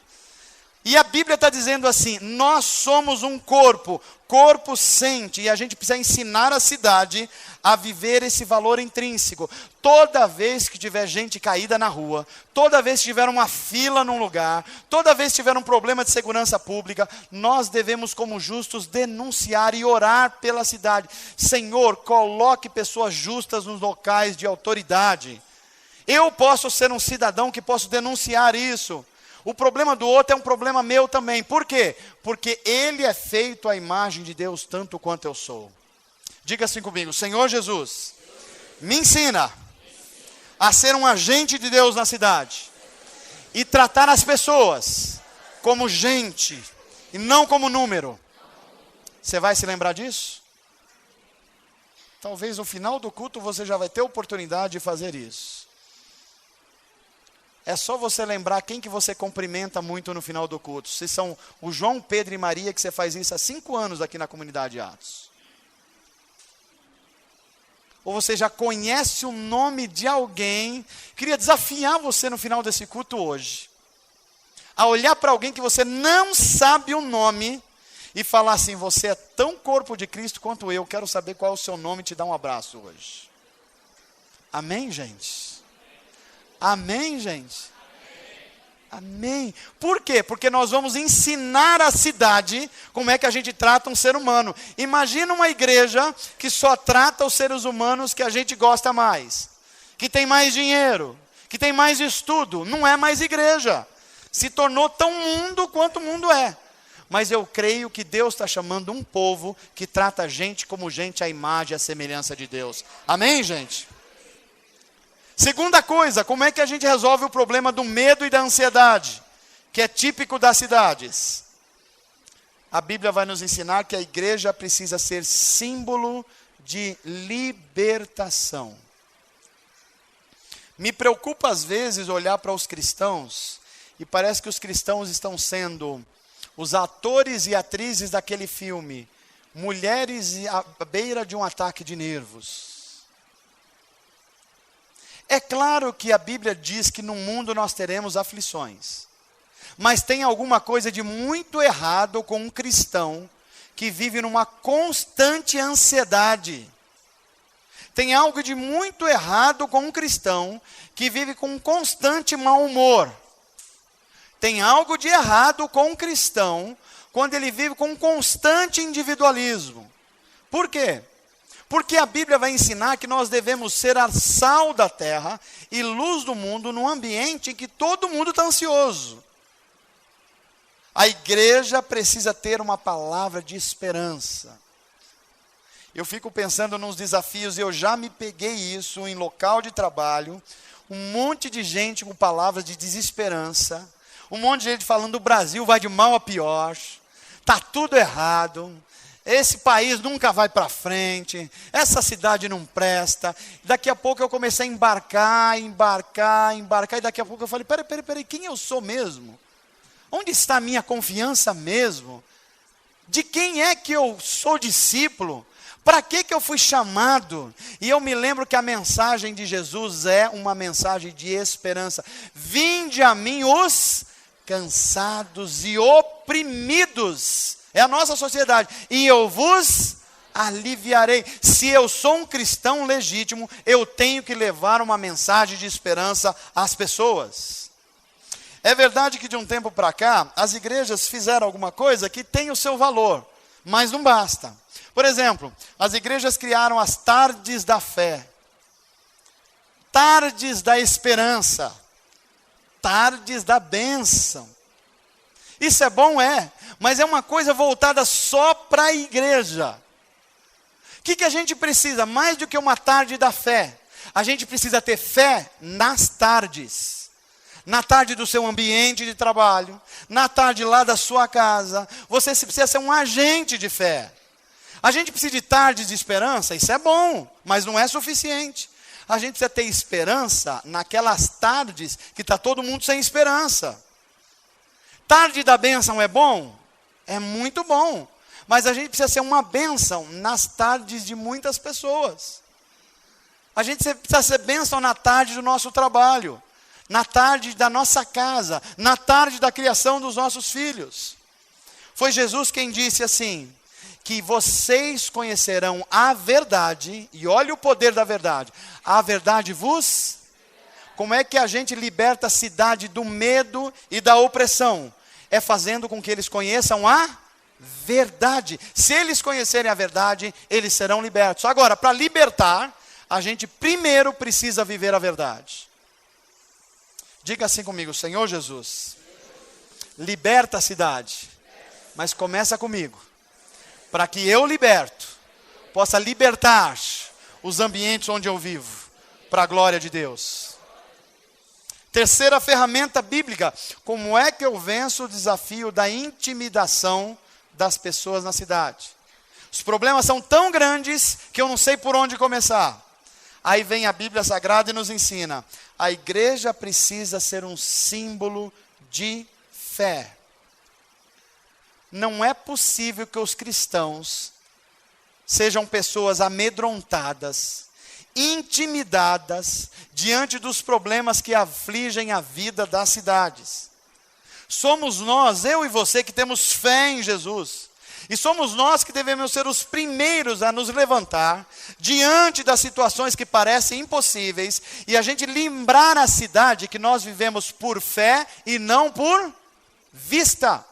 E a Bíblia está dizendo assim, nós somos um corpo, corpo sente, e a gente precisa ensinar a cidade a viver esse valor intrínseco. Toda vez que tiver gente caída na rua, toda vez que tiver uma fila num lugar, toda vez que tiver um problema de segurança pública, nós devemos como justos denunciar e orar pela cidade. Senhor, coloque pessoas justas nos locais de autoridade. Eu posso ser um cidadão que posso denunciar isso. O problema do outro é um problema meu também. Por quê? Porque ele é feito à imagem de Deus tanto quanto eu sou. Diga assim comigo, Senhor Jesus, me ensina a ser um agente de Deus na cidade. E tratar as pessoas como gente e não como número. Você vai se lembrar disso? Talvez no final do culto você já vai ter oportunidade de fazer isso. É só você lembrar quem que você cumprimenta muito no final do culto. Se são o João, Pedro e Maria, que você faz isso há 5 anos aqui na comunidade Atos. Ou você já conhece o nome de alguém. Queria desafiar você no final desse culto hoje. A olhar para alguém que você não sabe o nome. E falar assim, você é tão corpo de Cristo quanto eu. Quero saber qual é o seu nome e te dar um abraço hoje. Amém, gente? Amém, gente? Amém. Por quê? Porque nós vamos ensinar a cidade como é que a gente trata um ser humano. Imagina uma igreja que só trata os seres humanos que a gente gosta mais. Que tem mais dinheiro. Que tem mais estudo. Não é mais igreja. Se tornou tão mundo quanto o mundo é. Mas eu creio que Deus está chamando um povo que trata a gente como gente à imagem e à semelhança de Deus. Amém, gente? Segunda coisa, como é que a gente resolve o problema do medo e da ansiedade, que é típico das cidades? A Bíblia vai nos ensinar que a igreja precisa ser símbolo de libertação. Me preocupa às vezes olhar para os cristãos e parece que os cristãos estão sendo os atores e atrizes daquele filme, mulheres à beira de um ataque de nervos. É claro que a Bíblia diz que no mundo nós teremos aflições. Mas tem alguma coisa de muito errado com um cristão que vive numa constante ansiedade. Tem algo de muito errado com um cristão que vive com um constante mau humor. Tem algo de errado com um cristão quando ele vive com um constante individualismo. Por quê? Porque a Bíblia vai ensinar que nós devemos ser a sal da terra e luz do mundo num ambiente em que todo mundo está ansioso. A igreja precisa ter uma palavra de esperança. Eu fico pensando nos desafios, eu já me peguei isso em local de trabalho, um monte de gente com palavras de desesperança, um monte de gente falando o Brasil vai de mal a pior, está tudo errado, esse país nunca vai para frente, essa cidade não presta. Daqui a pouco eu comecei a embarcar, e daqui a pouco eu falei, peraí, quem eu sou mesmo? Onde está a minha confiança mesmo? De quem é que eu sou discípulo? Para que eu fui chamado? E eu me lembro que a mensagem de Jesus é uma mensagem de esperança. Vinde a mim os cansados e oprimidos. É a nossa sociedade. E eu vos aliviarei. Se eu sou um cristão legítimo, eu tenho que levar uma mensagem de esperança às pessoas. É verdade que de um tempo para cá, as igrejas fizeram alguma coisa que tem o seu valor, mas não basta. Por exemplo, as igrejas criaram as tardes da fé, tardes da esperança, tardes da bênção. Isso é bom, mas é uma coisa voltada só para a igreja. O que a gente precisa? Mais do que uma tarde da fé, a gente precisa ter fé nas tardes. Na tarde do seu ambiente de trabalho, na tarde lá da sua casa, você precisa ser um agente de fé. A gente precisa de tardes de esperança, isso é bom, mas não é suficiente. A gente precisa ter esperança naquelas tardes que está todo mundo sem esperança. Tarde da bênção é bom? É muito bom. Mas a gente precisa ser uma bênção nas tardes de muitas pessoas. A gente precisa ser bênção na tarde do nosso trabalho, na tarde da nossa casa, na tarde da criação dos nossos filhos. Foi Jesus quem disse assim, que vocês conhecerão a verdade, e olha o poder da verdade, a verdade vos... Como é que a gente liberta a cidade do medo e da opressão? É fazendo com que eles conheçam a verdade. Se eles conhecerem a verdade, eles serão libertos. Agora, para libertar, a gente primeiro precisa viver a verdade. Diga assim comigo, Senhor Jesus, liberta a cidade, mas começa comigo, para que eu liberto, possa libertar os ambientes onde eu vivo, para a glória de Deus. Terceira ferramenta bíblica, como é que eu venço o desafio da intimidação das pessoas na cidade? Os problemas são tão grandes que eu não sei por onde começar. Aí vem a Bíblia Sagrada e nos ensina, a igreja precisa ser um símbolo de fé. Não é possível que os cristãos sejam pessoas amedrontadas, intimidadas, diante dos problemas que afligem a vida das cidades. Somos nós, eu e você, que temos fé em Jesus. E somos nós que devemos ser os primeiros a nos levantar diante das situações que parecem impossíveis e a gente lembrar a cidade que nós vivemos por fé e não por vista.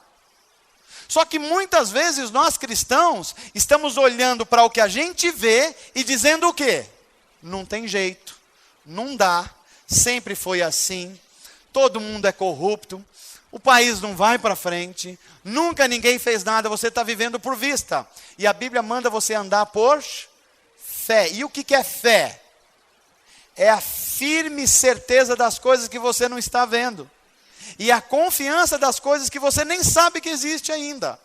Só que muitas vezes nós cristãos estamos olhando para o que a gente vê e dizendo o quê? Não tem jeito, não dá, sempre foi assim, todo mundo é corrupto. O país não vai para frente, nunca ninguém fez nada, você está vivendo por vista. E a Bíblia manda você andar por fé. E o que é fé? É a firme certeza das coisas que você não está vendo. E a confiança das coisas que você nem sabe que existe ainda.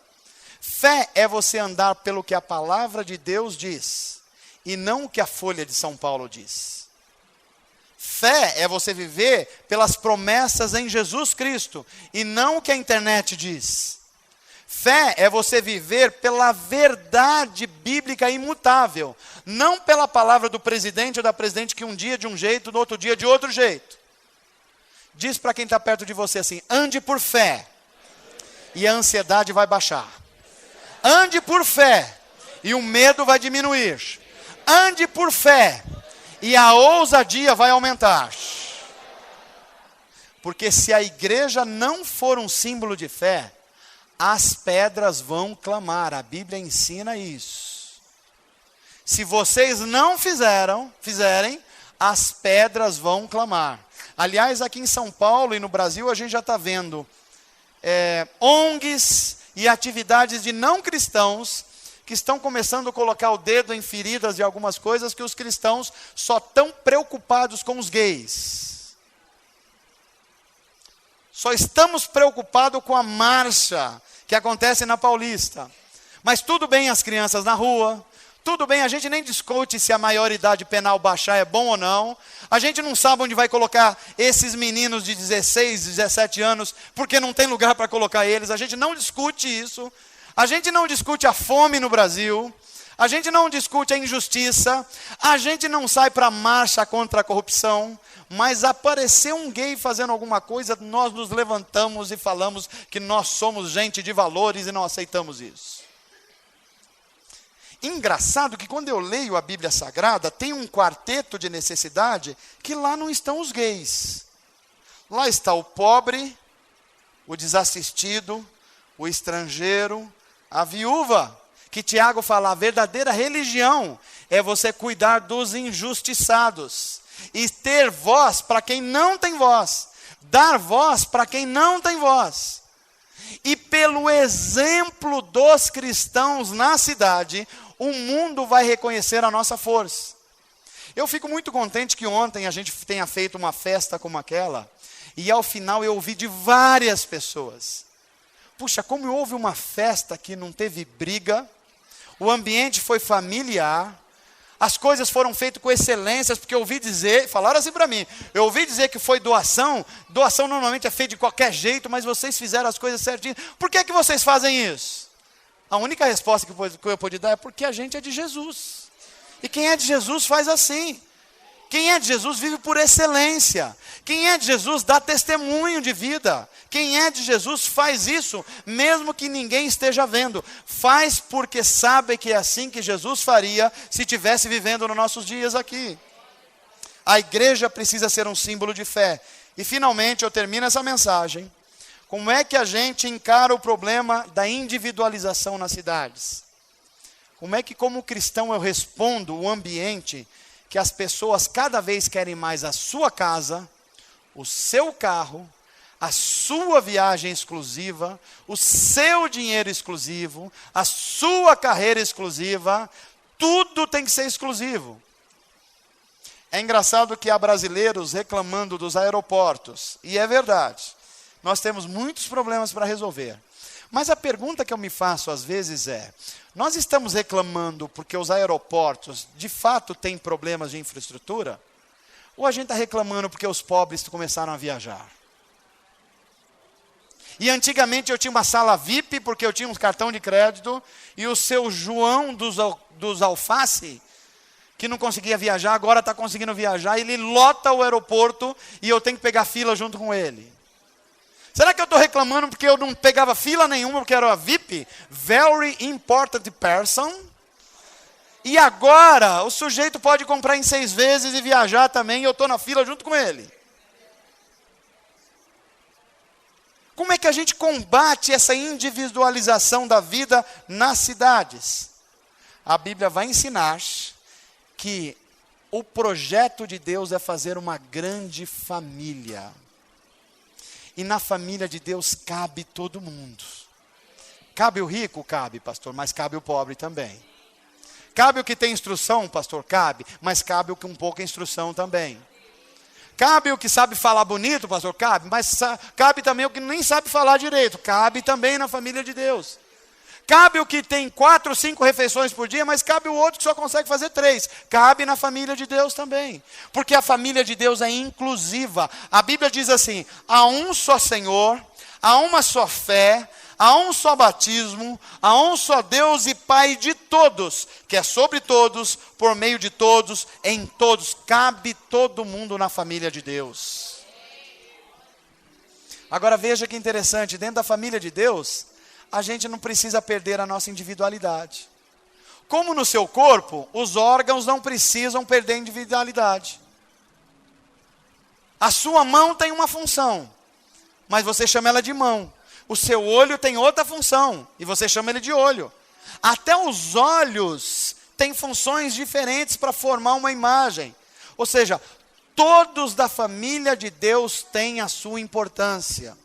Fé é você andar pelo que a palavra de Deus diz, e não o que a Folha de São Paulo diz. Fé é você viver pelas promessas em Jesus Cristo, e não o que a internet diz. Fé é você viver pela verdade bíblica imutável, não pela palavra do presidente ou da presidente que um dia de um jeito, no outro dia de outro jeito. Diz para quem está perto de você assim, ande por fé, e a ansiedade vai baixar. Ande por fé, e o medo vai diminuir. Ande por fé, e a ousadia vai aumentar. Porque se a igreja não for um símbolo de fé, as pedras vão clamar. A Bíblia ensina isso. Se vocês não fizerem, as pedras vão clamar. Aliás, aqui em São Paulo e no Brasil, a gente já está vendo ONGs e atividades de não cristãos que estão começando a colocar o dedo em feridas de algumas coisas que os cristãos só estão preocupados com os gays. Só estamos preocupados com a marcha que acontece na Paulista. Mas tudo bem as crianças na rua, tudo bem, a gente nem discute se a maioridade penal baixar é bom ou não. A gente não sabe onde vai colocar esses meninos de 16, 17 anos, porque não tem lugar para colocar eles. A gente não discute isso. A gente não discute a fome no Brasil. A gente não discute a injustiça. A gente não sai para a marcha contra a corrupção. Mas apareceu um gay fazendo alguma coisa, nós nos levantamos e falamos que nós somos gente de valores e não aceitamos isso. Engraçado que quando eu leio a Bíblia Sagrada, tem um quarteto de necessidade que lá não estão os gays. Lá está o pobre, o desassistido, o estrangeiro, a viúva. Que Tiago fala, a verdadeira religião é você cuidar dos injustiçados. E ter voz para quem não tem voz. Dar voz para quem não tem voz. E pelo exemplo dos cristãos na cidade, o mundo vai reconhecer a nossa força. Eu fico muito contente que ontem a gente tenha feito uma festa como aquela, e ao final eu ouvi de várias pessoas. Puxa, como houve uma festa que não teve briga, o ambiente foi familiar, as coisas foram feitas com excelência, porque eu ouvi dizer, falaram assim para mim, eu ouvi dizer que foi doação normalmente é feita de qualquer jeito, mas vocês fizeram as coisas certinho. Por que vocês fazem isso? A única resposta que eu pude dar é porque a gente é de Jesus. E quem é de Jesus faz assim. Quem é de Jesus vive por excelência. Quem é de Jesus dá testemunho de vida. Quem é de Jesus faz isso, mesmo que ninguém esteja vendo. Faz porque sabe que é assim que Jesus faria se estivesse vivendo nos nossos dias aqui. A igreja precisa ser um símbolo de fé. E finalmente eu termino essa mensagem. Como é que a gente encara o problema da individualização nas cidades? Como é que, como cristão, eu respondo o ambiente que as pessoas cada vez querem mais a sua casa, o seu carro, a sua viagem exclusiva, o seu dinheiro exclusivo, a sua carreira exclusiva, tudo tem que ser exclusivo. É engraçado que há brasileiros reclamando dos aeroportos, e é verdade. Nós temos muitos problemas para resolver. Mas a pergunta que eu me faço às vezes é, nós estamos reclamando porque os aeroportos de fato têm problemas de infraestrutura? Ou a gente está reclamando porque os pobres começaram a viajar? E antigamente eu tinha uma sala VIP porque eu tinha um cartão de crédito e o seu João dos alface, que não conseguia viajar, agora está conseguindo viajar, e ele lota o aeroporto e eu tenho que pegar fila junto com ele. Será que eu estou reclamando porque eu não pegava fila nenhuma, porque era VIP? Very important person. E agora o sujeito pode comprar em 6 vezes e viajar também, e eu estou na fila junto com ele. Como é que a gente combate essa individualização da vida nas cidades? A Bíblia vai ensinar que o projeto de Deus é fazer uma grande família. E na família de Deus cabe todo mundo. Cabe o rico? Cabe, pastor, mas cabe o pobre também. Cabe o que tem instrução, pastor? Cabe, mas cabe o que com pouca instrução também. Cabe o que sabe falar bonito, pastor? Cabe, mas cabe também o que nem sabe falar direito. Cabe também na família de Deus. Cabe o que tem 4, 5 refeições por dia, mas cabe o outro que só consegue fazer 3. Cabe na família de Deus também. Porque a família de Deus é inclusiva. A Bíblia diz assim, há um só Senhor, há uma só fé, há um só batismo, há um só Deus e Pai de todos, que é sobre todos, por meio de todos, em todos. Cabe todo mundo na família de Deus. Agora veja que interessante, dentro da família de Deus, a gente não precisa perder a nossa individualidade. Como no seu corpo, os órgãos não precisam perder a individualidade. A sua mão tem uma função, mas você chama ela de mão. O seu olho tem outra função, e você chama ele de olho. Até os olhos têm funções diferentes para formar uma imagem. Ou seja, todos da família de Deus têm a sua importância.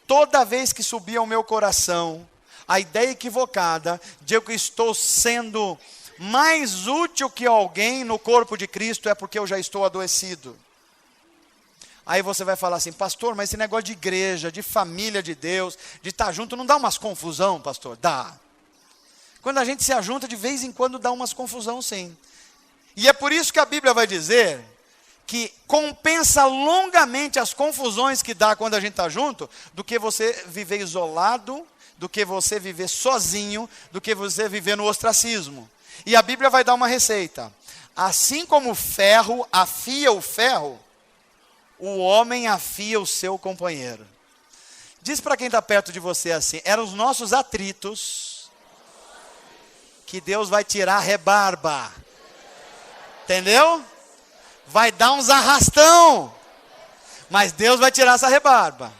Toda vez que subir ao meu coração a ideia equivocada de eu que estou sendo mais útil que alguém no corpo de Cristo, é porque eu já estou adoecido. Aí você vai falar assim: pastor, mas esse negócio de igreja, de família de Deus, de estar junto, não dá umas confusão, pastor? Dá. Quando a gente se ajunta, de vez em quando dá umas confusão, sim. E é por isso que a Bíblia vai dizer que compensa longamente as confusões que dá quando a gente está junto, do que você viver isolado, do que você viver sozinho, do que você viver no ostracismo. E a Bíblia vai dar uma receita. Assim como o ferro afia o ferro, o homem afia o seu companheiro. Diz para quem está perto de você assim: eram os nossos atritos que Deus vai tirar a rebarba. Entendeu? Vai dar uns arrastão, mas Deus vai tirar essa rebarba.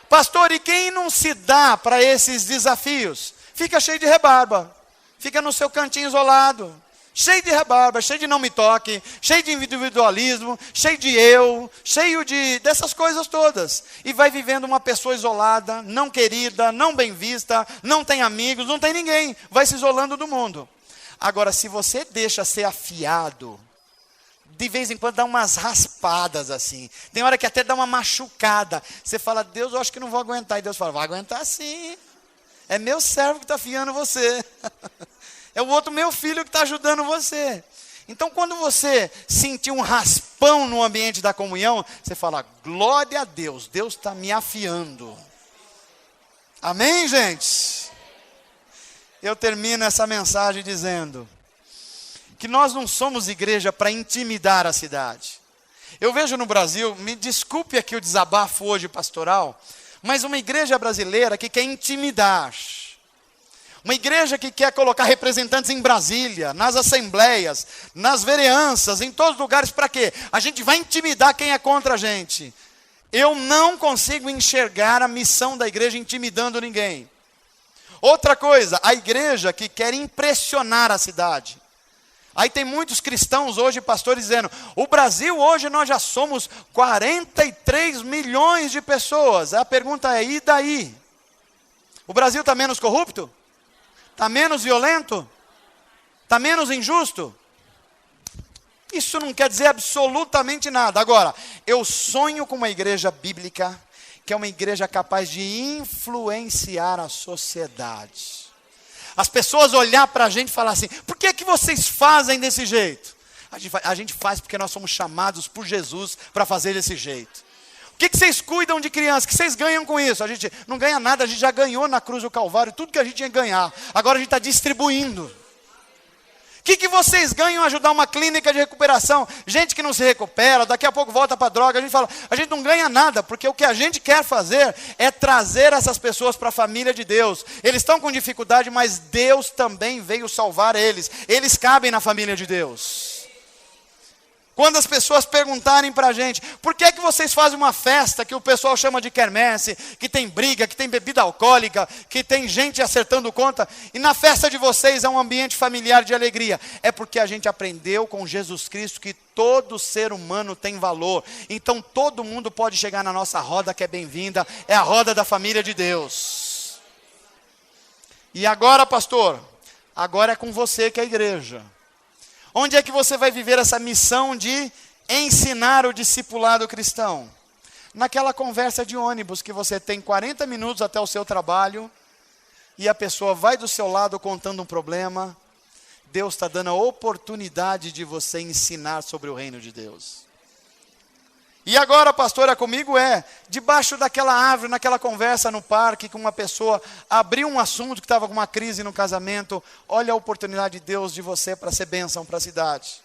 Pastor, e quem não se dá para esses desafios? Fica cheio de rebarba, fica no seu cantinho isolado, cheio de rebarba, cheio de não me toque, cheio de individualismo, cheio de eu, cheio dessas coisas todas. E vai vivendo uma pessoa isolada, não querida, não bem vista, não tem amigos, não tem ninguém, vai se isolando do mundo. Agora, se você deixa ser afiado, de vez em quando dá umas raspadas assim, tem hora que até dá uma machucada, você fala: Deus, eu acho que não vou aguentar. E Deus fala: vai aguentar sim, é meu servo que está afiando você, é o outro meu filho que está ajudando você. Então quando você sentir um raspão no ambiente da comunhão, você fala: glória a Deus, Deus está me afiando. Amém, gente? Eu termino essa mensagem dizendo que nós não somos igreja para intimidar a cidade. Eu vejo no Brasil, me desculpe aqui o desabafo hoje pastoral, mas uma igreja brasileira que quer intimidar. Uma igreja que quer colocar representantes em Brasília, nas assembleias, nas vereanças, em todos os lugares. Para quê? A gente vai intimidar quem é contra a gente. Eu não consigo enxergar a missão da igreja intimidando ninguém. Outra coisa, a igreja que quer impressionar a cidade. Aí tem muitos cristãos hoje, pastores, dizendo: o Brasil hoje nós já somos 43 milhões de pessoas. A pergunta é: e daí? O Brasil está menos corrupto? Está menos violento? Está menos injusto? Isso não quer dizer absolutamente nada. Agora, eu sonho com uma igreja bíblica, que é uma igreja capaz de influenciar a sociedade. As pessoas olhar para a gente e falar assim: por que vocês fazem desse jeito? A gente faz porque nós somos chamados por Jesus para fazer desse jeito. O que vocês cuidam de crianças? O que vocês ganham com isso? A gente não ganha nada, a gente já ganhou na cruz do Calvário tudo que a gente tinha que ganhar. Agora a gente está distribuindo. O que vocês ganham ajudar uma clínica de recuperação? Gente que não se recupera, daqui a pouco volta para a droga. A gente fala: a gente não ganha nada, porque o que a gente quer fazer é trazer essas pessoas para a família de Deus. Eles estão com dificuldade, mas Deus também veio salvar eles. Eles cabem na família de Deus. Quando as pessoas perguntarem para a gente: por que vocês fazem uma festa que o pessoal chama de quermesse, que tem briga, que tem bebida alcoólica, que tem gente acertando conta, e na festa de vocês é um ambiente familiar de alegria? É porque a gente aprendeu com Jesus Cristo que todo ser humano tem valor. Então todo mundo pode chegar na nossa roda, que é bem-vinda, é a roda da família de Deus. E agora, pastor, agora é com você que é a igreja. Onde é que você vai viver essa missão de ensinar o discipulado cristão? Naquela conversa de ônibus que você tem 40 minutos até o seu trabalho, e a pessoa vai do seu lado contando um problema. Deus está dando a oportunidade de você ensinar sobre o reino de Deus. E agora, pastor, é comigo? Debaixo daquela árvore, naquela conversa no parque, com uma pessoa abriu um assunto que estava com uma crise no casamento. Olha a oportunidade de Deus de você para ser bênção para a cidade.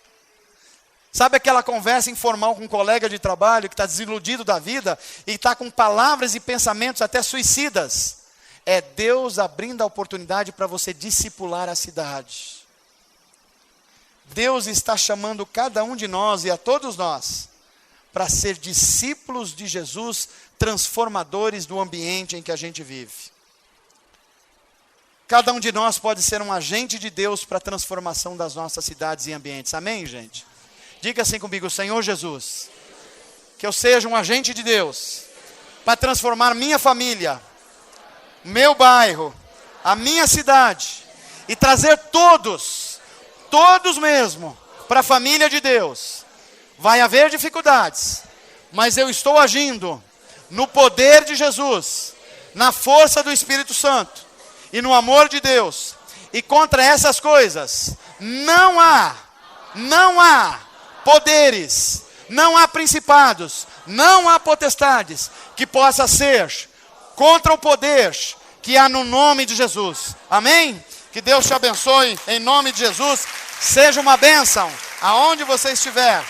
Sabe aquela conversa informal com um colega de trabalho que está desiludido da vida e está com palavras e pensamentos até suicidas? É Deus abrindo a oportunidade para você discipular a cidade. Deus está chamando cada um de nós e a todos nós para ser discípulos de Jesus, transformadores do ambiente em que a gente vive. Cada um de nós pode ser um agente de Deus para a transformação das nossas cidades e ambientes. Amém, gente? Diga assim comigo: Senhor Jesus, que eu seja um agente de Deus para transformar minha família, meu bairro, a minha cidade, e trazer todos mesmo, para a família de Deus. Vai haver dificuldades, mas eu estou agindo no poder de Jesus, na força do Espírito Santo e no amor de Deus. E contra essas coisas não há poderes, não há principados, não há potestades que possa ser contra o poder que há no nome de Jesus. Amém? Que Deus te abençoe em nome de Jesus. Seja uma bênção aonde você estiver.